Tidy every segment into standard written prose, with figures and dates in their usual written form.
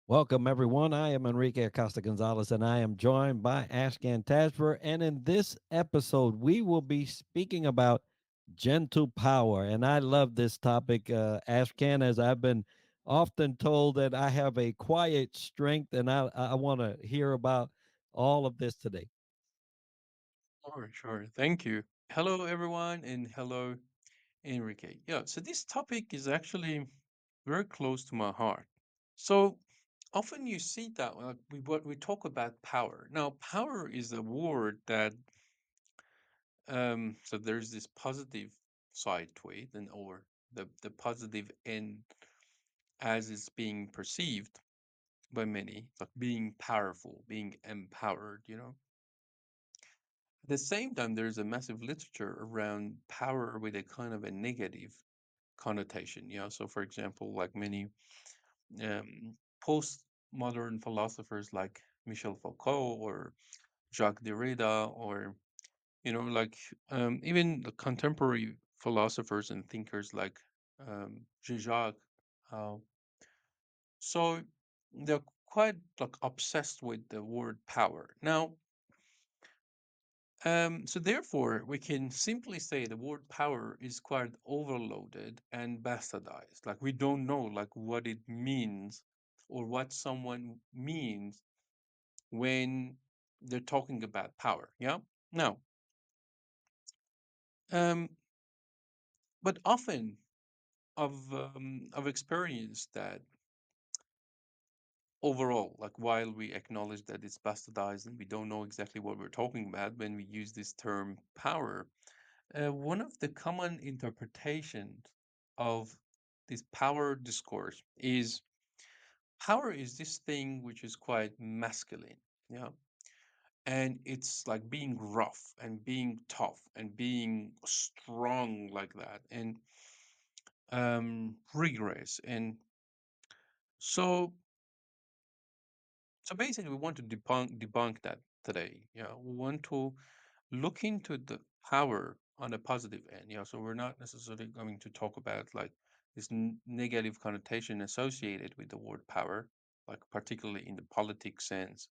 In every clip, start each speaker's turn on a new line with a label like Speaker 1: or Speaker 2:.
Speaker 1: Welcome, everyone. I am Enrique Acosta Gonzales, and I am joined by Ashkan Tashvir. And in this episode, we will be speaking about gentle power. And I love this topic, Ashkan, as I've been often told that I have a quiet strength, and I want to hear about all of this today.
Speaker 2: Sure, sure. Thank you. Hello, everyone, and hello, Enrique. Yeah, so this topic is actually very close to my heart. So often you see that what we talk about power. Now, power is a word that so there's this positive side to it, and or the positive end as it's being perceived by many, like being powerful, being empowered. At the same time, there's a massive literature around power with a kind of a negative connotation. So for example, like many postmodern philosophers like Michel Foucault or Jacques Derrida, or like even the contemporary philosophers and thinkers like Jean-Jacques. Uh, so they're quite like obsessed with the word power. Now, so therefore, we can simply say the word power is quite overloaded and bastardized. Like we don't know like what it means or what someone means when they're talking about power. Yeah. Now, um, but often I've experienced that overall, like while we acknowledge that it's bastardized and we don't know exactly what we're talking about when we use this term power. One of the common interpretations of this power discourse is power is this thing which is quite masculine, yeah, and it's like being rough and being tough and being strong like that, and rigorous, and so so basically we want to debunk that today. Yeah, we want to look into the power on a positive end. Yeah, so we're not necessarily going to talk about like this negative connotation associated with the word power, like particularly in the politics sense.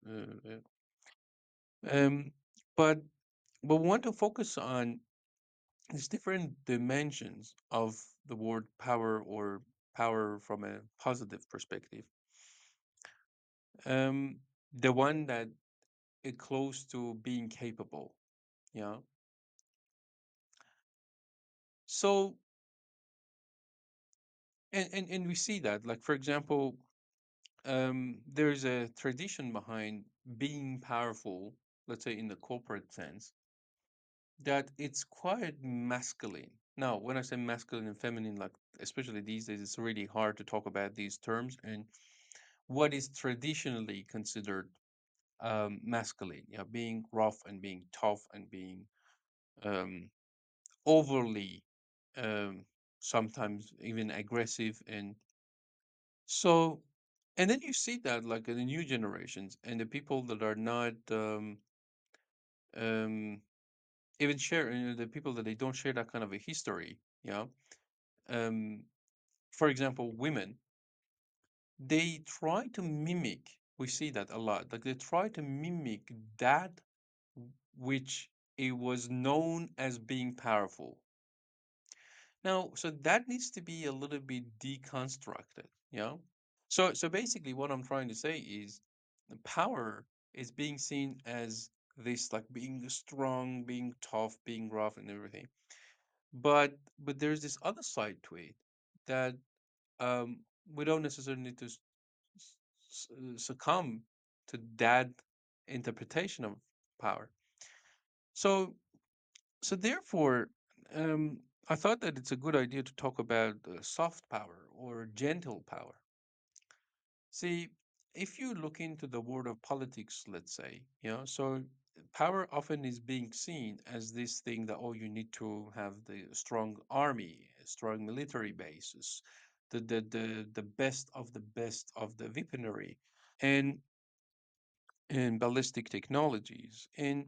Speaker 2: Um, but but we want to focus on these different dimensions of the word power, or power from a positive perspective. Um, the one that is close to being capable. Yeah. So and we see that, like for example, there's a tradition behind being powerful, let's say in the corporate sense, that it's quite masculine. Now, when I say masculine and feminine, like especially these days, it's really hard to talk about these terms and what is traditionally considered masculine. Yeah, being rough and being tough and being um, overly, um, sometimes even aggressive, and so, and then you see that like in the new generations and the people that are not um, even share, the people that they don't share that kind of a history. Um, for example, women, they try to mimic. We see that a lot. Like they try to mimic that which it was known as being powerful. Now, so that needs to be a little bit deconstructed. So basically, what I'm trying to say is the power is being seen as this, like being strong, being tough, being rough, and everything. But there's this other side to it that we don't necessarily need to succumb to that interpretation of power. So so therefore, um, I thought that it's a good idea to talk about soft power or gentle power. See, if you look into the world of politics, let's say, so power often is being seen as this thing that, oh, you need to have the strong army, strong military bases, the best of the best of the weaponry, and and ballistic technologies, and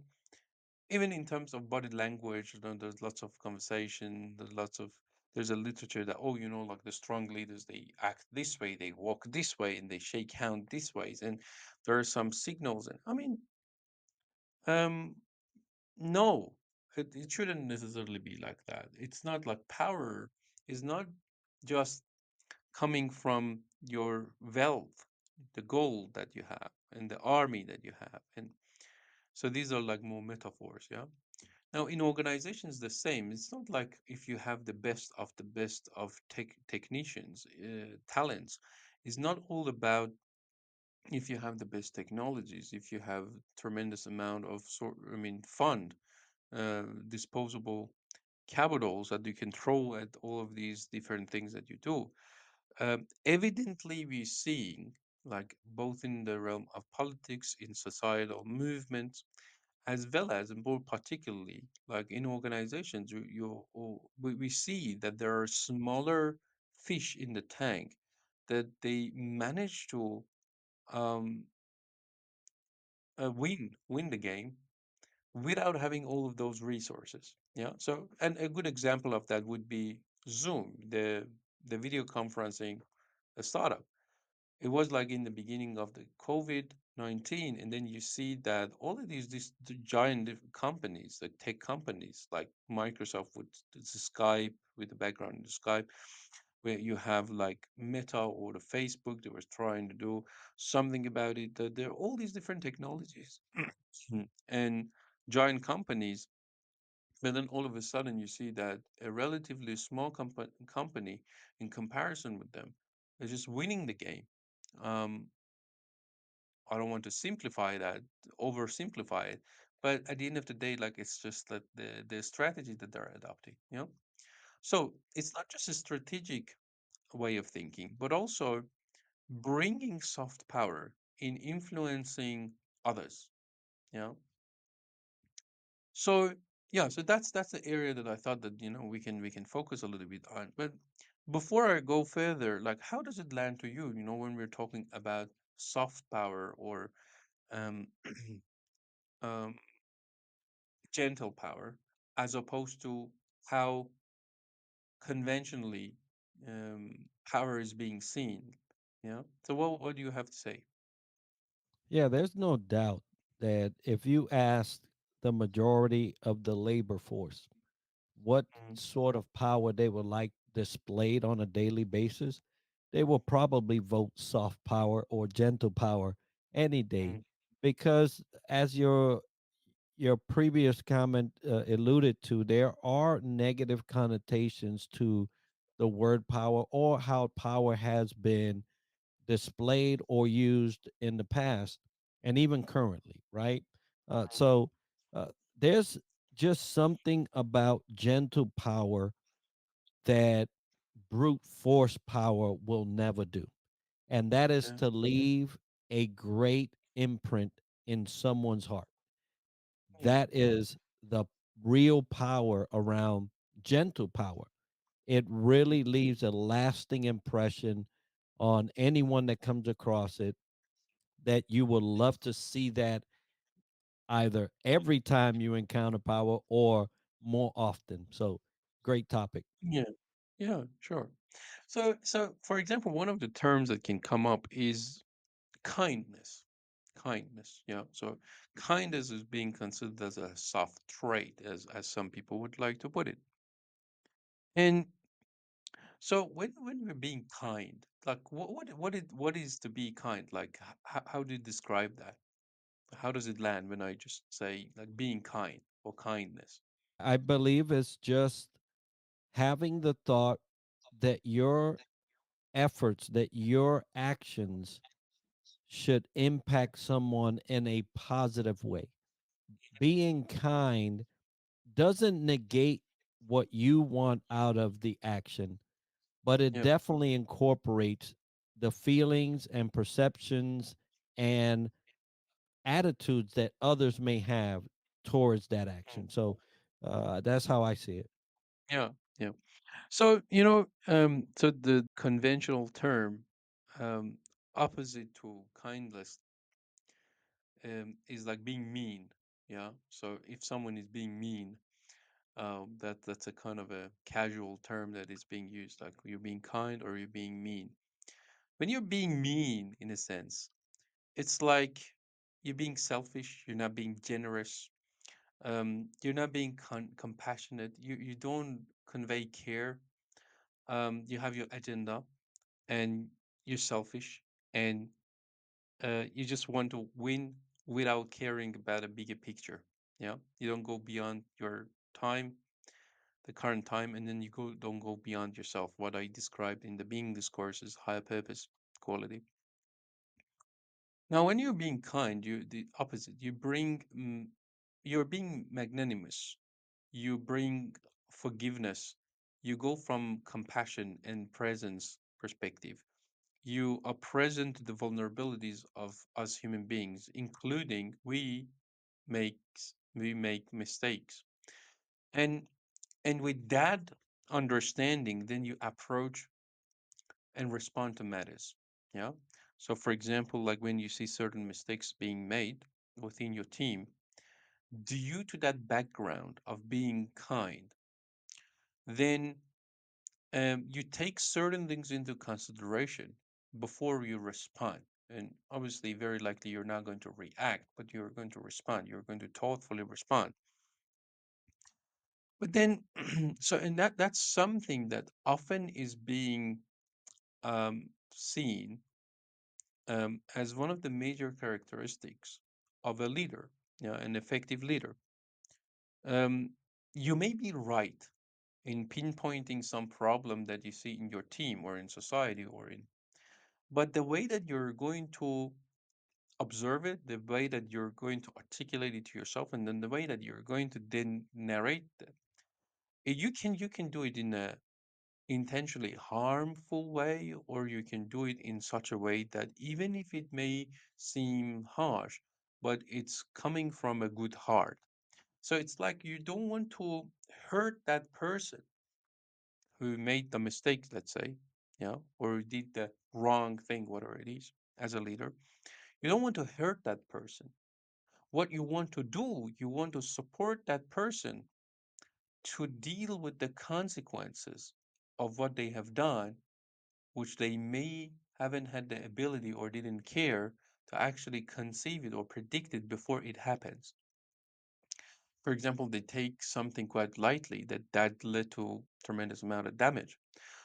Speaker 2: even in terms of body language, there's lots of conversation, there's lots of There's a literature that, oh, like the strong leaders, they act this way, they walk this way, and they shake hand this ways, and there are some signals. And I mean, um, no, it shouldn't necessarily be like that. It's not like power is not just coming from your wealth, the gold that you have, and the army that you have. And so these are like more metaphors, yeah. Now, in organizations, the same. It's not like if you have the best of the best of technicians, talents. It's not all about if you have the best technologies, if you have tremendous amount of fund, disposable capitals that you can throw at all of these different things that you do. Evidently, we're seeing, like both in the realm of politics, in societal movements, as well as, and more particularly, like in organizations, we see that there are smaller fish in the tank that they manage to um, win the game without having all of those resources. Yeah. So, and a good example of that would be Zoom, the video conferencing startup. It was like in the beginning of the COVID-19, and then you see that all of these giant companies, like tech companies, like Microsoft with the Skype, with the background in the Skype, where you have like Meta or the Facebook that was trying to do something about it. That there are all these different technologies and giant companies, but then all of a sudden you see that a relatively small company, in comparison with them, is just winning the game. Um, I don't want to simplify that, oversimplify it, but at the end of the day, like it's just that the strategy that they're adopting, you know. So it's not just a strategic way of thinking, but also bringing soft power in influencing others, you know. So yeah, so that's the area that I thought that we can focus a little bit on. But before I go further, like how does it land to you? When we're talking about soft power or um, um, gentle power, as opposed to how conventionally power is being seen. Yeah. So what do you have to say?
Speaker 1: Yeah, there's no doubt that if you ask the majority of the labor force what
Speaker 2: Mm,
Speaker 1: sort of power they would like displayed on a daily basis, they will probably vote soft power or gentle power any day
Speaker 2: mm,
Speaker 1: because as your previous comment alluded to, there are negative connotations to the word power or how power has been displayed or used in the past and even currently, right? So uh, there's just something about gentle power that brute force power will never do. And that is
Speaker 2: yeah.
Speaker 1: to leave a great imprint in someone's heart.
Speaker 2: Mm,
Speaker 1: That is the real power around gentle power. It really leaves a lasting impression on anyone that comes across it that you would love to see that either every time you encounter power or more often. So, great topic.
Speaker 2: yeah. Yeah. Sure. So for example, one of the terms that can come up is kindness. Kindness. Yeah. So kindness is being considered as a soft trait, as some people would like to put it. And so when we're being kind, like what is to be kind? Like how do you describe that? How does it land when I just say like being kind or kindness?
Speaker 1: I believe it's just having the thought that your efforts, that your actions should impact someone in a positive way. Being kind doesn't negate what you want out of the action, but it
Speaker 2: Yeah.
Speaker 1: definitely incorporates the feelings and perceptions and attitudes that others may have towards that
Speaker 2: Mm.
Speaker 1: action. So that's how I see it.
Speaker 2: Yeah. Yeah. So, so the conventional term um, opposite to kindness is like being mean. Yeah. So if someone is being mean, That's a kind of a casual term that is being used, like you're being kind or you're being mean. When you're being mean, in a sense, it's like you're being selfish. You're not being generous. You're not being compassionate. You don't convey care. You have your agenda, and you're selfish, and you just want to win without caring about a bigger picture. Yeah, you don't go beyond your time, the current time, and then you don't go beyond yourself. What I described in the being discourse is higher purpose quality. Now, when you're being kind, you the opposite. You're being magnanimous. You bring forgiveness. You go from compassion and presence perspective. You are present to the vulnerabilities of us human beings, including we make mistakes. And and with that understanding, then you approach and respond to matters. Yeah. So for example, like when you see certain mistakes being made within your team, due to that background of being kind, then you take certain things into consideration before you respond. And obviously, very likely you're not going to react, but you're going to respond. You're going to thoughtfully respond. But then, and that's something that often is being seen as one of the major characteristics of a leader, an effective leader. Um, you may be right in pinpointing some problem that you see in your team or in society or in, but the way that you're going to observe it, the way that you're going to articulate it to yourself, and then the way that you're going to then narrate it, you can do it in a intentionally harmful way, or you can do it in such a way that even if it may seem harsh, but it's coming from a good heart. So it's like you don't want to hurt that person who made the mistake, let's say, or did the wrong thing, whatever it is, as a leader. You don't want to hurt that person. What you want to do, you want to support that person to deal with the consequences of what they have done, which they may haven't had the ability or didn't care to actually conceive it or predict it before it happens. For example, they take something quite lightly that led to tremendous amount of damage.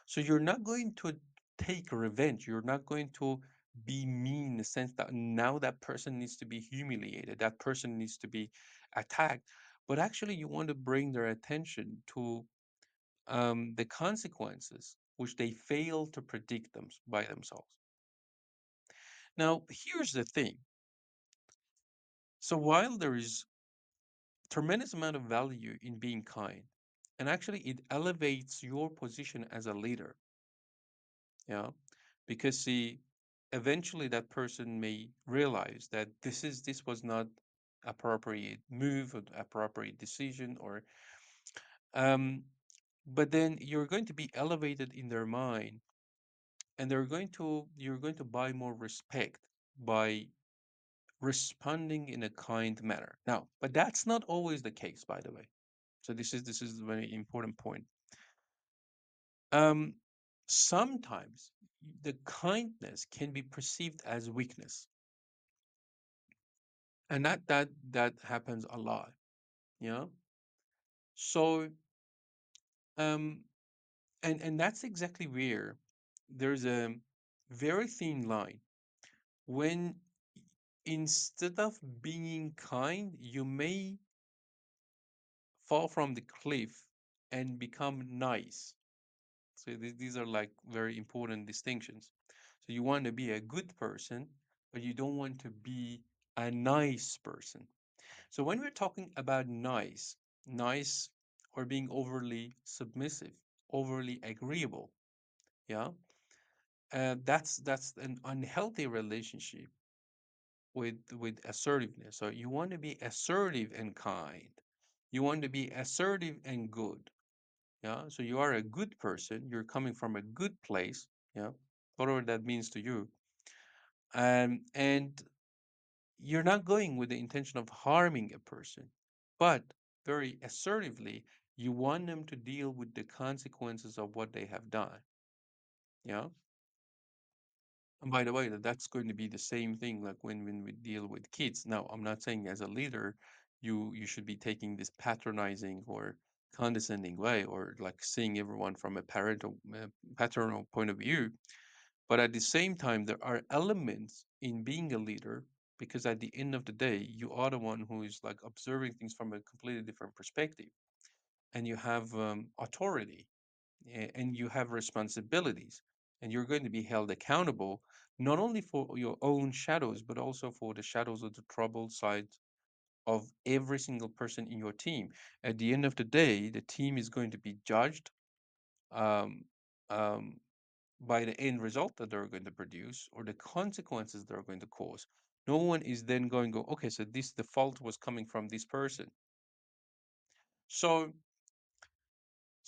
Speaker 2: So you're not going to take revenge. You're not going to be mean in the sense that now that person needs to be humiliated, that person needs to be attacked. But actually, you want to bring their attention to the consequences which they fail to predict them by themselves. Now, here's the thing. So while there is tremendous amount of value in being kind, and actually it elevates your position as a leader, yeah, because see, eventually that person may realize that this was not appropriate move or appropriate decision or um but then you're going to be elevated in their mind, and you're going to buy more respect by responding in a kind manner. Now, but that's not always the case, by the way. So this is a very important point. Um, Sometimes the kindness can be perceived as weakness, and that happens a lot. Yeah. So um, and that's exactly where there's a very thin line when instead of being kind, you may fall from the cliff and become nice. So these are like very important distinctions. So you want to be a good person, but you don't want to be a nice person. So when we're talking about nice or being overly submissive, overly agreeable, yeah, that's an unhealthy relationship with assertiveness. So you want to be assertive and kind. You want to be assertive and good. Yeah. So you are a good person. You're coming from a good place. Yeah. Whatever that means to you. And you're not going with the intention of harming a person, but very assertively You want them to deal with the consequences of what they have done. Yeah. And by the way, that's going to be the same thing like when we deal with kids. Now, I'm not saying as a leader, you should be taking this patronizing or condescending way or like seeing everyone from a paternal point of view. But at the same time, there are elements in being a leader because at the end of the day, you are the one who is like observing things from a completely different perspective, and you have authority and you have responsibilities, and you're going to be held accountable not only for your own shadows but also for the shadows of the troubled side of every single person in your team. At the end of the day, the team is going to be judged um, um, by the end result that they're going to produce or the consequences they're going to cause. No one is then going to go, okay, so this the fault was coming from this person. So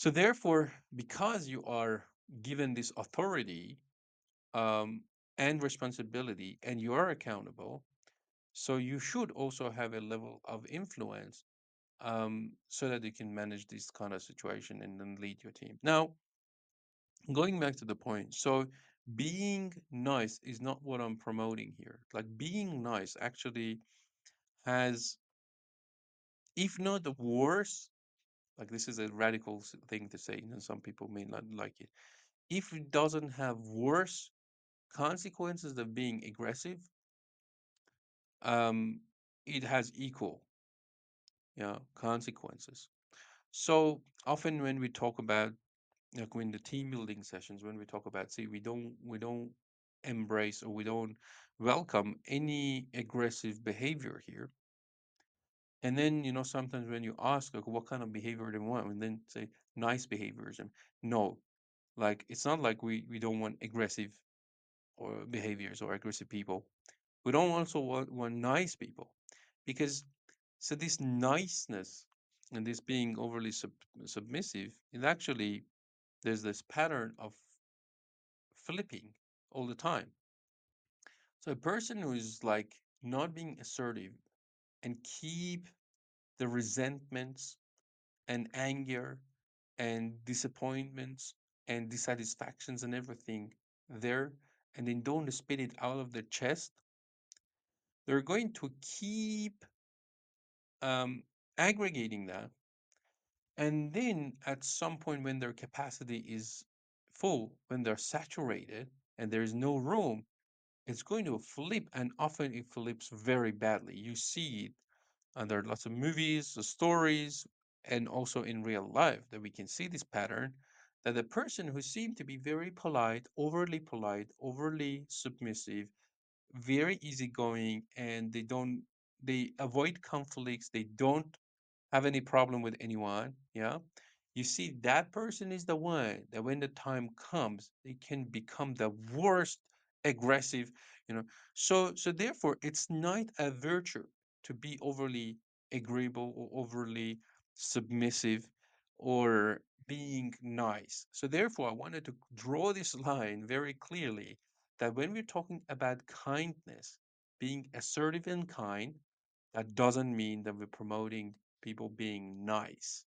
Speaker 2: therefore, because you are given this authority um, and responsibility, and you are accountable, so you should also have a level of influence so that you can manage this kind of situation and then lead your team. Now, going back to the point, so being nice is not what I'm promoting here. Like being nice actually has, if not the worst, like this is a radical thing to say, and some people may not like it. If it doesn't have worse consequences than being aggressive, um, it has equal, yeah, consequences. So often when we talk about like when the team building sessions, when we talk about, see, we don't embrace or we don't welcome any aggressive behavior here. And then sometimes when you ask like what kind of behavior they want, and then say nice behaviors, and no, like it's not like we don't want aggressive or behaviors or aggressive people. We don't also want nice people because so this niceness and this being overly submissive is actually there's this pattern of flipping all the time. So a person who is like not being assertive and keep the resentments and anger and disappointments and dissatisfactions and everything there, and then don't spit it out of their chest, they're going to keep um, aggregating that. And then at some point, when their capacity is full, when they're saturated and there's no room, it's going to flip. And often it flips very badly. You see it, and there are lots of movies, stories, and also in real life that we can see this pattern that the person who seemed to be very polite, overly submissive, very easygoing, and they avoid conflicts, they don't have any problem with anyone, yeah, you see that person is the one that when the time comes they can become the worst aggressive, you know so therefore it's not a virtue to be overly agreeable or overly submissive or being nice. So therefore I wanted to draw this line very clearly that when we're talking about kindness, being assertive and kind, that doesn't mean that we're promoting people being nice.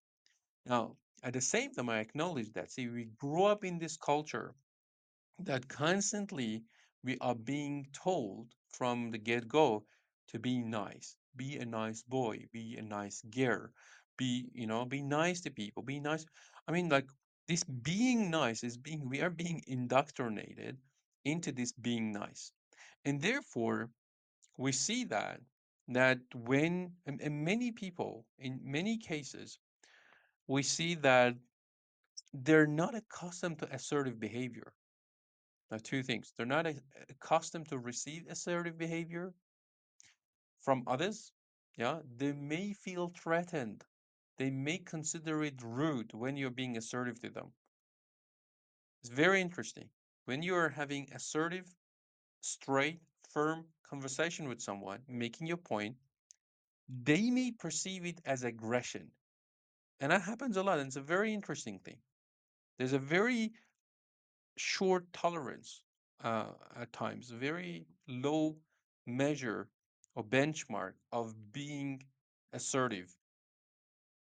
Speaker 2: Now, at the same time, I acknowledge that. See, we grew up in this culture that constantly we are being told from the get go to be nice, be a nice boy, be a nice girl, be nice to people, be nice. I mean, like this being nice is we are being indoctrinated into this being nice. And therefore, we see that when and many people in many cases we see that they're not accustomed to assertive behavior. Now two things: they're not accustomed to receive assertive behavior from others. Yeah, they may feel threatened, they may consider it rude when you're being assertive to them. It's very interesting when you're having assertive, straight, firm conversation with someone making your point, they may perceive it as aggression. And that happens a lot. And it's a very interesting thing. There's a very short tolerance at times, a very low measure or benchmark of being assertive.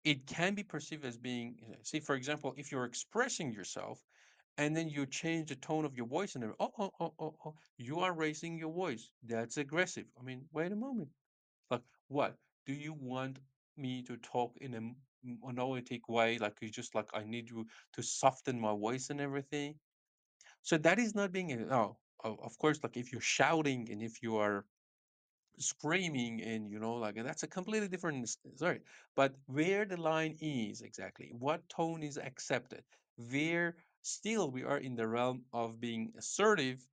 Speaker 2: it can be perceived as being, see, for example, if you're expressing yourself and then you change the tone of your voice and you are raising your voice. That's aggressive. I mean, wait a moment. Like, what? Do you want me to talk in a monolithic way? Like, you just like, I need you to soften my voice and everything. So that is not being, oh, of course, like if you're shouting and if you are screaming and like that's a completely different sorry, but where the line is exactly, what tone is accepted, where still we are in the realm of being assertive,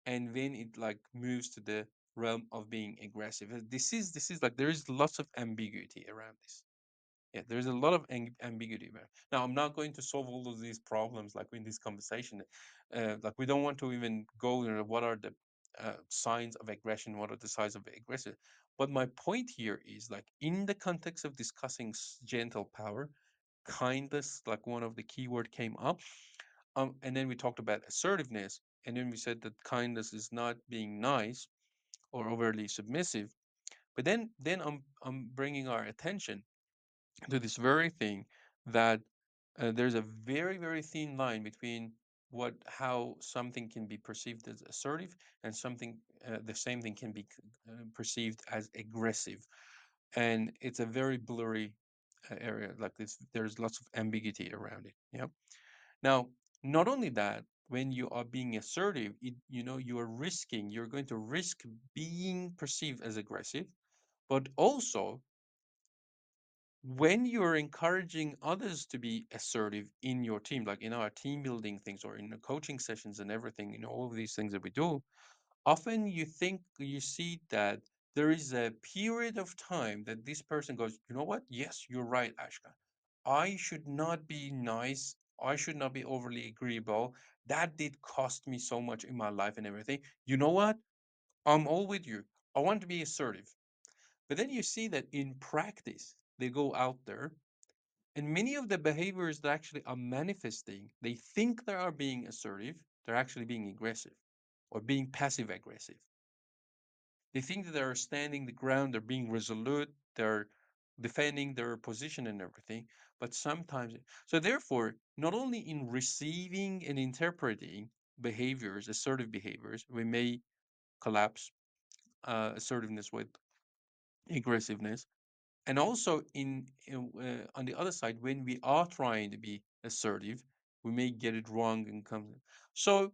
Speaker 2: and when it like moves to the realm of being aggressive. This is like there is lots of ambiguity around this. Yeah, there's a lot of ambiguity there. Now, I'm not going to solve all of these problems like in this conversation. Like we don't want to even go what are the signs of aggression, what are the signs of aggressive. But my point here is like in the context of discussing gentle power, kindness, like one of the keyword came up, and then we talked about assertiveness, and then we said that kindness is not being nice or overly submissive. But then I'm bringing our attention to this very thing that there's a very very thin line between what how something can be perceived as assertive and something the same thing can be perceived as aggressive, and it's a very blurry area like this. There's lots of ambiguity around it. Yeah. Now, not only that, when you are being assertive, you are risking, you're going to risk being perceived as aggressive, but also when you're encouraging others to be assertive in your team, like in our team building things or in the coaching sessions and everything, all of these things that we do, often you see that there is a period of time that this person goes, you know what? Yes, you're right, Ashka. I should not be nice. I should not be overly agreeable. That did cost me so much in my life and everything. You know what? I'm all with you. I want to be assertive. But then you see that in practice, they go out there and many of the behaviors that actually are manifesting, they think they are being assertive, they're actually being aggressive or being passive aggressive. They think that they're standing the ground, they're being resolute, they're defending their position and everything. But sometimes, so therefore, not only in receiving and interpreting behaviors, assertive behaviors, we may collapse assertiveness with aggressiveness, and also on the other side when we are trying to be assertive we may get it wrong and come so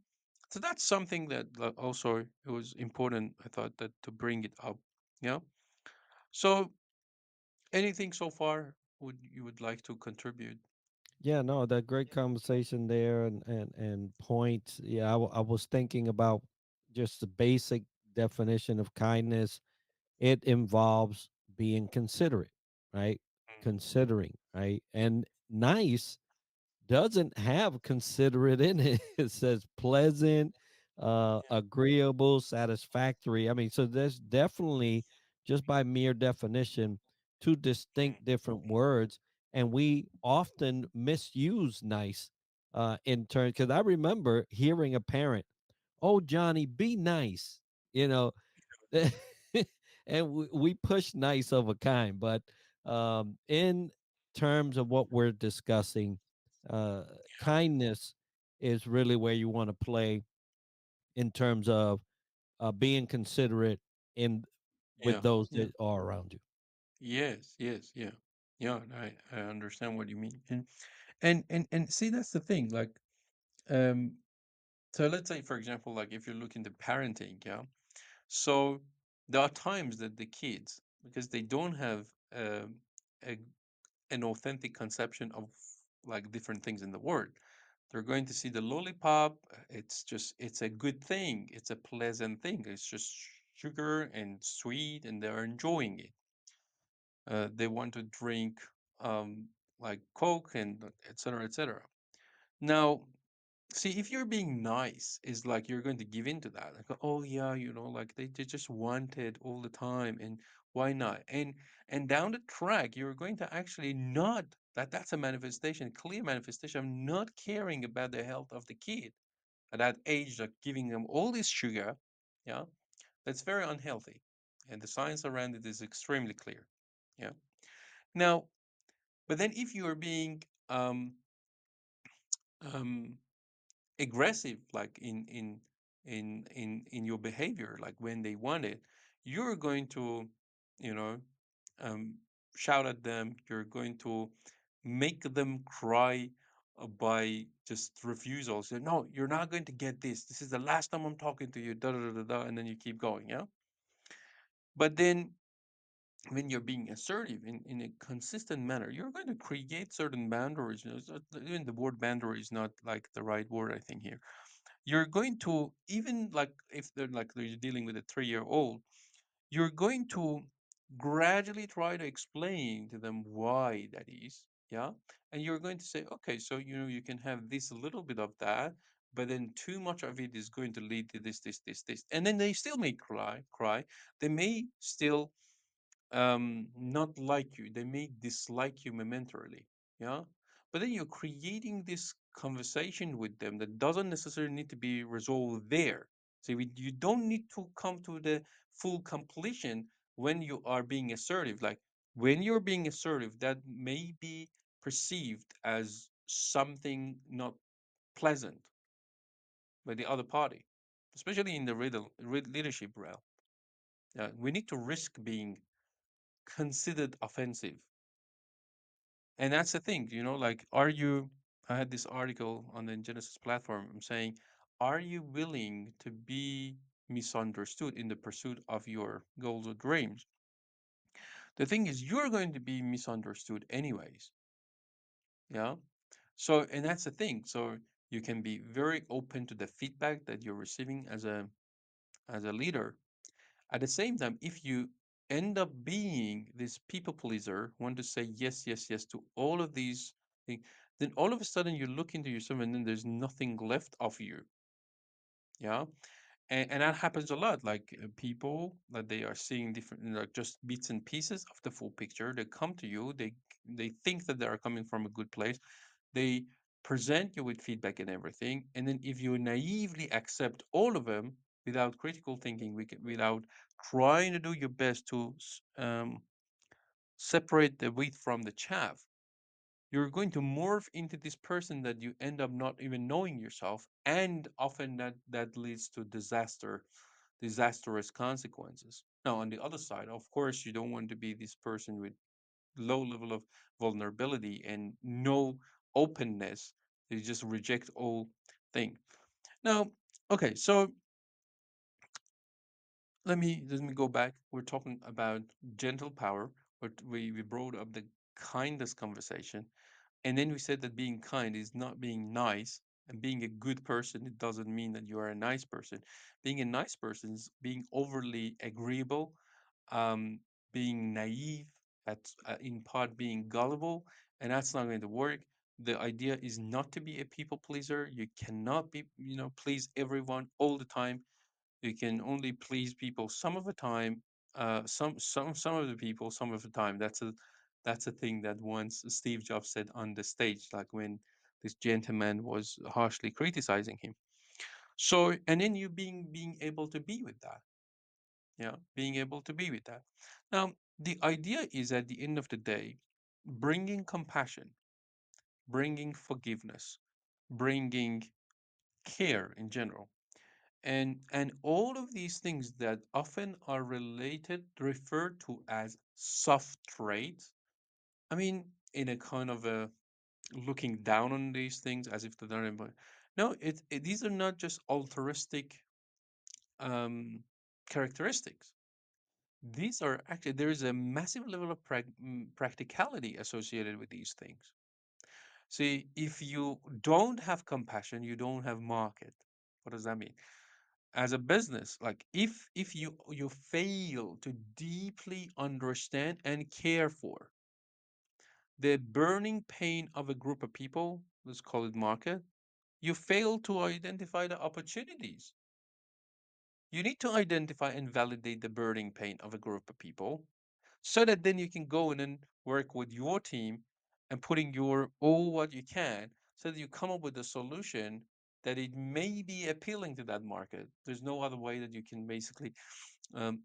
Speaker 2: so that's something that also it was important, I thought, that to bring it up. Yeah. So anything so far would you would like to contribute?
Speaker 1: Yeah, no, that great conversation there and points. Yeah, I was thinking about just the basic definition of kindness. It involves being considerate, right? Considering, right? And nice doesn't have considerate in it. It says pleasant, agreeable, satisfactory. I mean, so there's definitely, just by mere definition, two distinct different words. And we often misuse nice in turn. Because I remember hearing a parent, oh, Johnny, be nice, you know, and we push nice over kind. But in terms of what we're discussing, uh, kindness is really where you want to play in terms of being considerate in with
Speaker 2: Yeah,
Speaker 1: those
Speaker 2: yeah,
Speaker 1: that are around you.
Speaker 2: yes, yes, yeah, yeah, I understand what you mean. And see, that's the thing, like um so let's say for example, like if you look into parenting, yeah. So there are times that the kids, because they don't have a, an authentic conception of like different things in the world, they're going to see the lollipop. It's a good thing. It's a pleasant thing. It's just sugar and sweet, and they're enjoying it. They want to drink um, like Coke and etc. etc. Now, see, if you're being nice, is like you're going to give in to that. Like, oh yeah, like they just want it all the time, and why not? And down the track, you're going to actually not that's a manifestation, clear manifestation of not caring about the health of the kid at that age, like giving them all this sugar. Yeah, that's very unhealthy, and the science around it is extremely clear. Yeah. Now, But then if you are being um, aggressive, like in your behavior, like when they want it, you're going to, you know, um, shout at them. You're going to make them cry by just refusal. Say, no, you're not going to get this. This is the last time I'm talking to you. Da da da da, da, and then you keep going. Yeah. But then when you're being assertive in a consistent manner, you're going to create certain boundaries. Even the word boundary is not like the right word, I think here. You're going to, even like if they're like they're dealing with a 3-year old, you're going to gradually try to explain to them why that is. Yeah. And you're going to say, okay, so you can have this a little bit of that, but then too much of it is going to lead to this, and then they still may cry. They may still not like you. They may dislike you momentarily. Yeah. But then you're creating this conversation with them that doesn't necessarily need to be resolved there. So you don't need to come to the full completion when you are being assertive. Like when you're being assertive, that may be perceived as something not pleasant by the other party, especially in the leadership realm. We need to risk being considered offensive. And that's the thing, like, I had this article on the Genesis platform saying, are you willing to be misunderstood in the pursuit of your goals or dreams? The thing is, you're going to be misunderstood anyways. Yeah. So, and that's the thing. So you can be very open to the feedback that you're receiving as a leader. At the same time, if you end up being this people pleaser, want to say yes, yes, yes to all of these things, then all of a sudden you look into yourself and then there's nothing left of you. Yeah. And that happens a lot. Like people that they are seeing different, like just bits and pieces of the full picture. They come to you. They think that they are coming from a good place. They present you with feedback and everything. And then if you naively accept all of them without critical thinking, without trying to do your best to separate the wheat from the chaff, you're going to morph into this person that you end up not even knowing yourself. And often that leads to disastrous consequences. Now, on the other side, of course, you don't want to be this person with low level of vulnerability and no openness. They just reject all things. Now, okay, so let me go back. We're talking about gentle power, but we brought up the kindest conversation, and then we said that being kind is not being nice, and being a good person, it doesn't mean that you are a nice person. Being a nice person is being overly agreeable, um, being naive, in part being gullible, and that's not going to work. The idea is not to be a people pleaser. You cannot be, please everyone all the time. You can only please people some of the time. Some of the people some of the time. That's a thing that once Steve Jobs said on the stage, like when this gentleman was harshly criticizing him. So, and then you being able to be with that. Yeah, being able to be with that. Now, the idea is at the end of the day, bringing compassion, bringing forgiveness, bringing care in general. And all of these things that often are related, referred to as soft traits. I mean, in a kind of a looking down on these things as if they're not. No, these are not just altruistic um, characteristics. These are actually, there is a massive level of practicality associated with these things. See, if you don't have compassion, you don't have market. What does that mean? As a business, like if you fail to deeply understand and care for the burning pain of a group of people, let's call it market, you fail to identify the opportunities. You need to identify and validate the burning pain of a group of people so that then you can go in and work with your team and putting your all what you can so that you come up with a solution that it may be appealing to that market. There's no other way that you can basically um,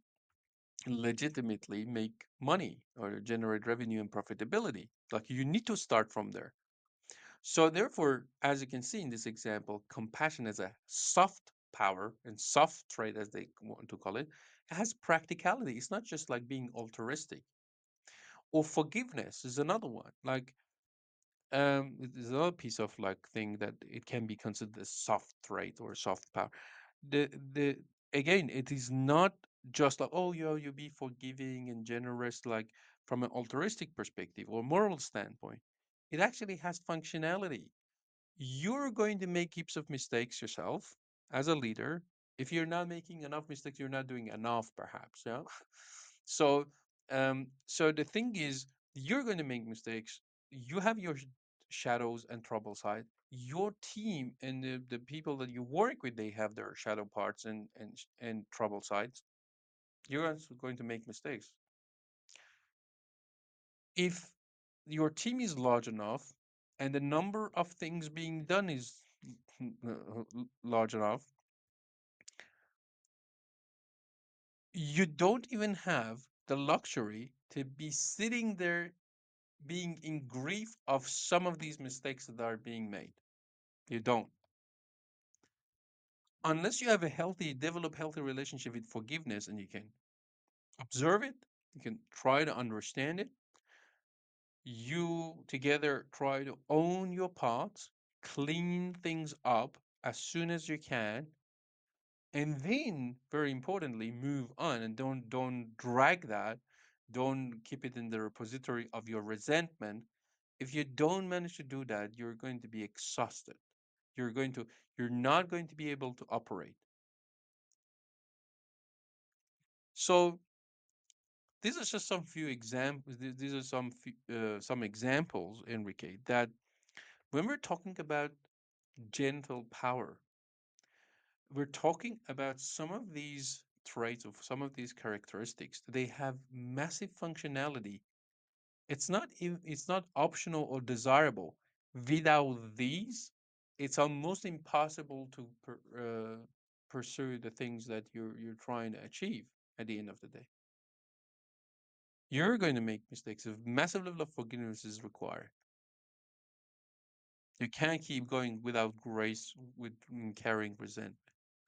Speaker 2: legitimately make money or generate revenue and profitability. Like you need to start from there. So therefore, as you can see in this example, compassion as a soft power and soft trait, as they want to call it, has practicality. It's not just like being altruistic. Or forgiveness is another one. Like there's another piece of like thing that it can be considered a soft trait or soft power. The again, it is not just like, oh, you be forgiving and generous, like from an altruistic perspective or moral standpoint. It actually has functionality. You're going to make heaps of mistakes yourself as a leader. If you're not making enough mistakes, you're not doing enough, perhaps. Yeah. So the thing is, you're going to make mistakes. You have your shadows and trouble side. Your team and the people that you work with, they have their shadow parts and trouble sides. You're also going to make mistakes. If your team is large enough and the number of things being done is large enough, you don't even have the luxury to be sitting there being in grief of some of these mistakes that are being made. You don't. Unless you have a develop healthy relationship with forgiveness and you can observe it, you can try to understand it, you together try to own your parts, clean things up as soon as you can, and then very importantly move on and don't drag that, don't keep it in the repository of your resentment. If you don't manage to do that, you're going to be exhausted. you're going to you're not going to be able to operate. So these are just some few examples. These are some examples, Enrique, that when we're talking about gentle power, we're talking about some of these traits of some of these characteristics. They have massive functionality. It's not optional or desirable. Without these, it's almost impossible to pursue the things that you're trying to achieve at the end of the day. You're going to make mistakes. A massive level of forgiveness is required. You can't keep going without grace, with carrying resentment.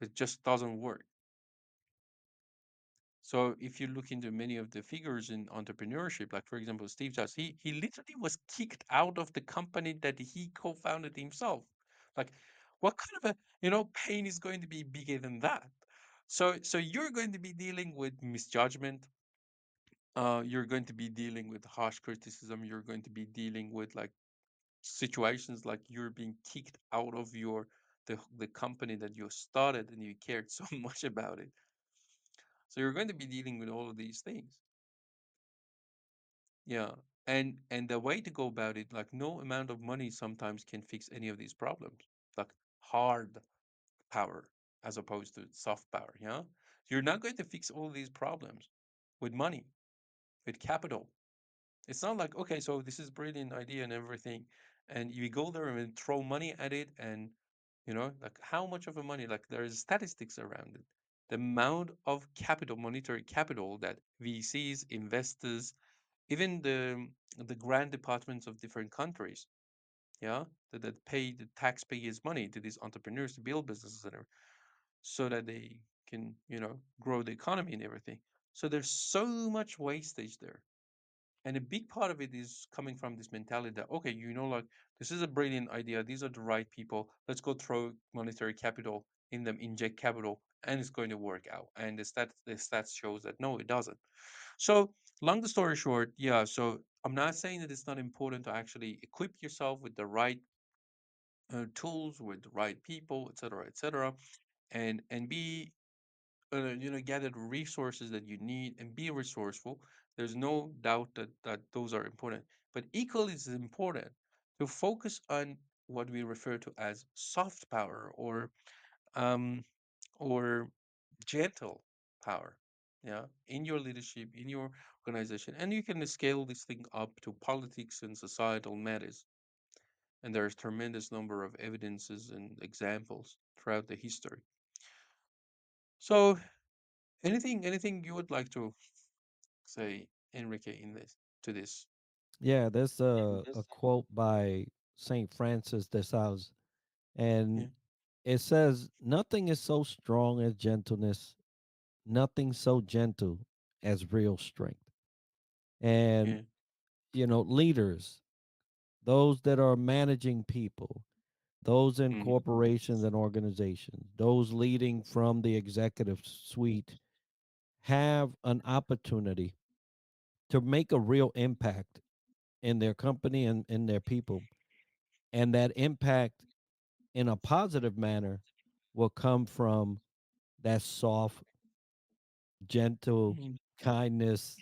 Speaker 2: It just doesn't work. So if you look into many of the figures in entrepreneurship, like for example Steve Jobs, he literally was kicked out of the company that he co-founded himself. Like, what kind of a pain is going to be bigger than that? So you're going to be dealing with misjudgment. You're going to be dealing with harsh criticism. You're going to be dealing with like situations like you're being kicked out of the company that you started and you cared so much about it. So you're going to be dealing with all of these things. Yeah. And the way to go about it, like no amount of money sometimes can fix any of these problems. Like hard power as opposed to soft power, yeah? You're not going to fix all these problems with money, with capital. It's not like, okay, so this is brilliant idea and everything, and you go there and throw money at it, and like how much of a money, like there's statistics around it. The amount of capital, monetary capital that VCs, investors, even the grand departments of different countries, yeah, that pay the taxpayers money to these entrepreneurs to build businesses and so that they can grow the economy and everything. So there's so much wastage there, and a big part of it is coming from this mentality that, okay, like this is a brilliant idea, these are the right people, let's go throw monetary capital in them, inject capital, and it's going to work out. And the stats shows that no, it doesn't. So, long the story short, yeah. So, I'm not saying that it's not important to actually equip yourself with the right tools, with the right people, etc., and be gather the resources that you need and be resourceful. There's no doubt that those are important, but equally as important to focus on what we refer to as soft power um or gentle power, yeah, in your leadership, in your organization. And you can scale this thing up to politics and societal matters. And there's tremendous number of evidences and examples throughout the history. So anything you would like to say, Enrique, in this to this?
Speaker 1: Yeah, there's a quote by Saint Francis de Sales,
Speaker 2: Yeah,
Speaker 1: and it says, "Nothing is so strong as gentleness, nothing so gentle as real strength." And
Speaker 2: yeah,
Speaker 1: leaders, those that are managing people, those in
Speaker 2: mm,
Speaker 1: corporations and organizations, those leading from the executive suite, have an opportunity to make a real impact in their company and in their people. And that impact in a positive manner will come from that soft, gentle
Speaker 2: mm,
Speaker 1: kindness,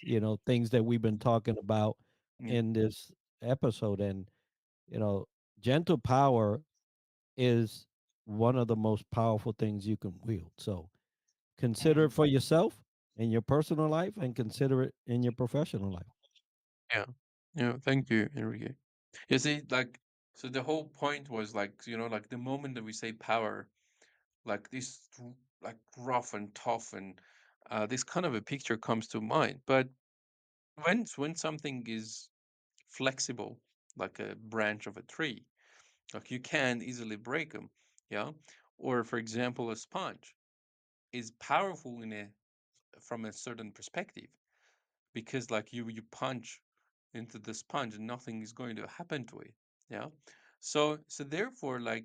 Speaker 1: things that we've been talking about
Speaker 2: yeah,
Speaker 1: in this episode. And, you know, gentle power is one of the most powerful things you can wield. So consider it
Speaker 2: mm,
Speaker 1: for yourself in your personal life and consider it in your professional life.
Speaker 2: yeah, yeah. Thank you, Enrique. You see, like, so the whole point was like, like the moment that we say power, like this, like rough and tough, and this kind of a picture comes to mind. But when something is flexible, like a branch of a tree, like you can easily break them, yeah. Or for example, a sponge is powerful in a from a certain perspective, because like you punch into the sponge and nothing is going to happen to it, yeah. So therefore, like,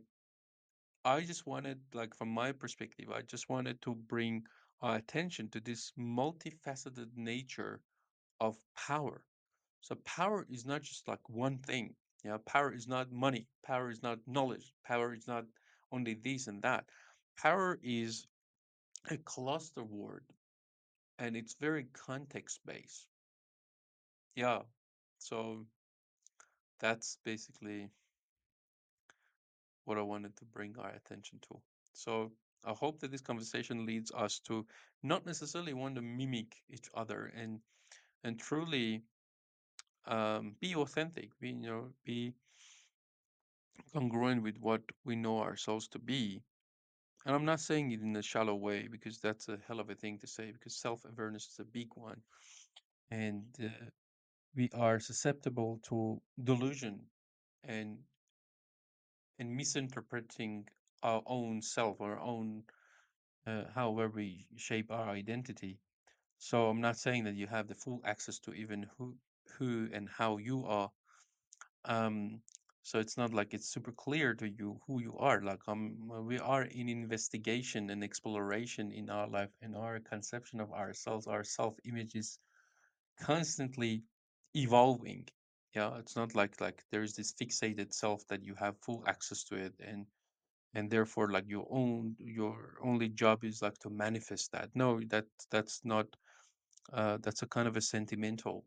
Speaker 2: I just wanted, like, from my perspective, I just wanted to bring our attention to this multifaceted nature of power. So power is not just like one thing. Yeah, power is not money. Power is not knowledge. Power is not only this and that. Power is a cluster word, and it's very context based. Yeah. So that's basically what I wanted to bring our attention to. So I hope that this conversation leads us to not necessarily want to mimic each other, and truly be authentic, be congruent with what we know ourselves to be. And I'm not saying it in a shallow way, because that's a hell of a thing to say, because self-awareness is a big one. And we are susceptible to delusion and misinterpreting our own self, our own however we shape our identity. So I'm not saying that you have the full access to even who and how you are. Um, so it's not like it's super clear to you who you are. Like we are in investigation and exploration in our life, and our conception of ourselves, our self-image is constantly evolving. Yeah, it's not like there's this fixated self that you have full access to it, and therefore like your only job is like to manifest that. No, that's not. That's a kind of a sentimental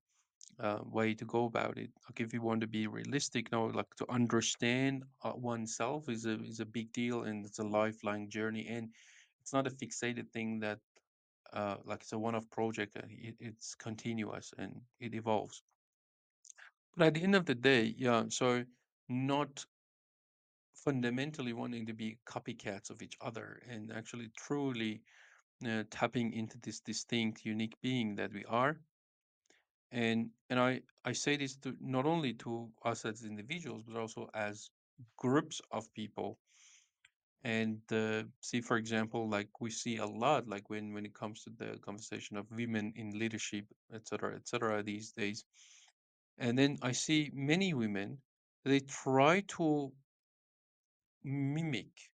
Speaker 2: way to go about it. Like if you want to be realistic, no, like to understand oneself is a big deal, and it's a lifelong journey, and it's not a fixated thing that like it's a one-off project. It's continuous and it evolves. But at the end of the day, yeah. So not fundamentally wanting to be copycats of each other, and actually truly tapping into this distinct, unique being that we are. And I say this to not only to us as individuals, but also as groups of people. And see, for example, like we see a lot, like when it comes to the conversation of women in leadership, et cetera, these days. And then I see many women, they try to mimic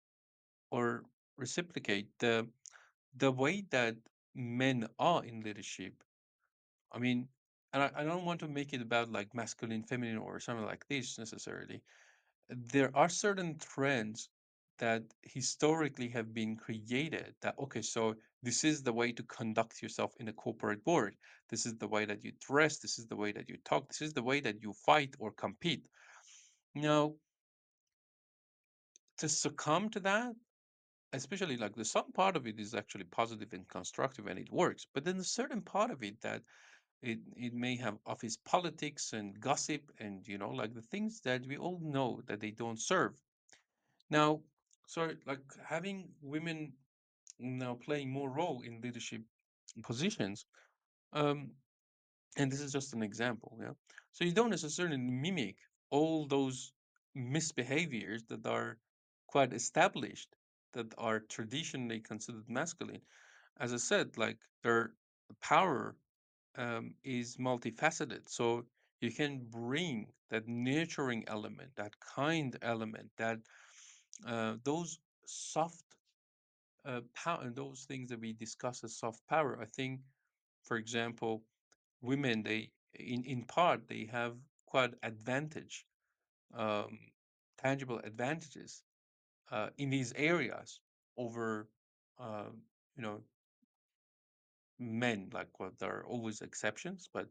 Speaker 2: or reciprocate the way that men are in leadership. I mean, and I don't want to make it about like masculine, feminine, or something like this necessarily. There are certain trends that historically have been created that, okay, so this is the way to conduct yourself in a corporate board. This is the way that you dress. This is the way that you talk. This is the way that you fight or compete. Now, to succumb to that, especially like the some part of it is actually positive and constructive and it works, but then a certain part of it that it may have office politics and gossip and like the things that we all know that they don't serve. Now, so like having women now playing more role in leadership positions, um And this is just an example, yeah. So you don't necessarily mimic all those misbehaviors that are quite established, that are traditionally considered masculine. As I said, like their power is multifaceted. So you can bring that nurturing element, that kind element, that those soft power, those things that we discuss as soft power. I think, for example, women, they in part they have quite advantage, um, tangible advantages in these areas over um, you know men. Like, well, there are always exceptions, but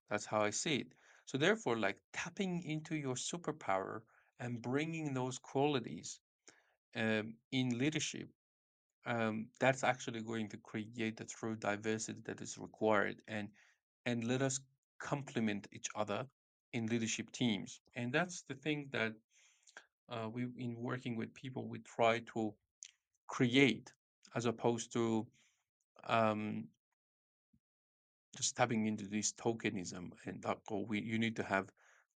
Speaker 2: that's how I see it. So therefore, like tapping into your superpower and bringing those qualities in leadership, that's actually going to create the true diversity that is required, and let us complement each other in leadership teams. And that's the thing that we, in working with people, we try to create, as opposed to um, just tapping into this tokenism and that, oh, we you need to have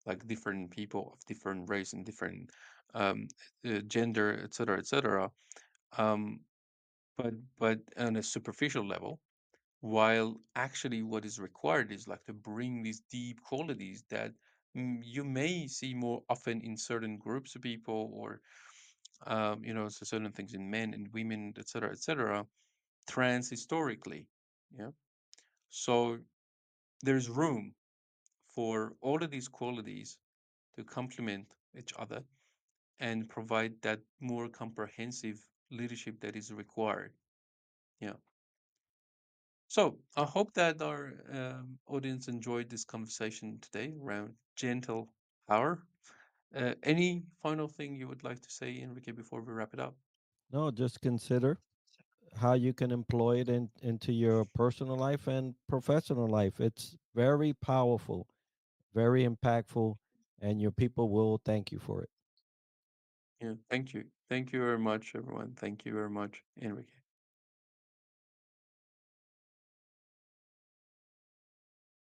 Speaker 2: like different people of different race and different um, gender, etc., etc. Um, but on a superficial level, while actually what is required is like to bring these deep qualities that you may see more often in certain groups of people, or so certain things in men and women, etc., etc., trans historically. Yeah. So there's room for all of these qualities to complement each other and provide that more comprehensive leadership that is required. Yeah. So I hope that our audience enjoyed this conversation today around gentle power. Any final thing you would like to say, Enrique, before we wrap it up?
Speaker 1: No, just consider how you can employ it into your personal life and professional life. It's very powerful, very impactful, and your people will thank you for it.
Speaker 2: Yeah, thank you. Thank you very much, everyone. Thank you very much, Enrique.